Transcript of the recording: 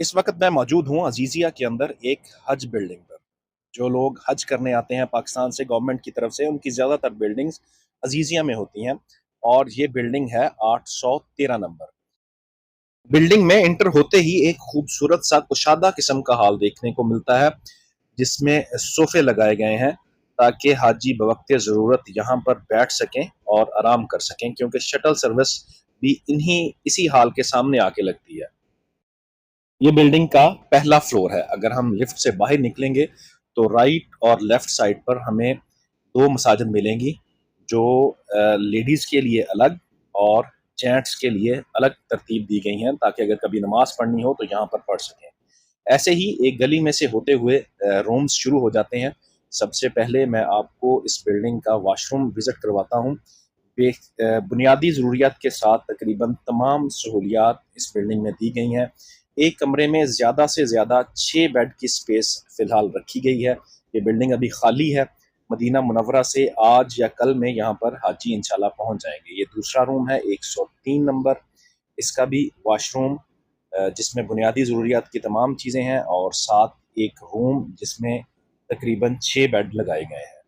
इस वक्त मैं मौजूद हूँ अजीज़िया के अंदर एक हज बिल्डिंग पर। जो लोग हज करने आते हैं पाकिस्तान से गवर्नमेंट की तरफ से, उनकी ज़्यादातर बिल्डिंग्स अजीज़िया में होती हैं। और ये बिल्डिंग है 813 नंबर। बिल्डिंग में इंटर होते ही एक खूबसूरत सा कुशादा किस्म का हाल देखने को मिलता है, जिसमें सोफे लगाए गए हैं ताकि हाजी बवक्ते ज़रूरत यहाँ पर बैठ सकें और आराम कर सकें, क्योंकि शटल सर्विस भी इन्हीं इसी हाल के सामने आके लगती है। ये बिल्डिंग का पहला फ्लोर है। अगर हम लिफ्ट से बाहर निकलेंगे तो राइट और लेफ्ट साइड पर हमें दो मसाजिद मिलेंगी, जो लेडीज़ के लिए अलग और जेंट्स के लिए अलग तरतीब दी गई हैं, ताकि अगर कभी नमाज पढ़नी हो तो यहाँ पर पढ़ सकें। ऐसे ही एक गली में से होते हुए रूम्स शुरू हो जाते हैं। सबसे पहले मैं आपको इस बिल्डिंग का वॉशरूम विज़िट करवाता हूँ। बुनियादी ज़रूरियात के साथ तकरीबन तमाम सहूलियात इस बिल्डिंग में दी गई हैं। एक कमरे में ज़्यादा से ज़्यादा 6 बेड की स्पेस फ़िलहाल रखी गई है। ये बिल्डिंग अभी खाली है। मदीना मुनव्वरा से आज या कल में यहाँ पर हाजी इंशाल्लाह पहुँच जाएँगे। ये दूसरा रूम है 103 नंबर। इसका भी वॉशरूम जिसमें बुनियादी ज़रूरियात की तमाम चीज़ें हैं, और साथ एक रूम जिसमें तकरीबन 6 बेड लगाए गए हैं।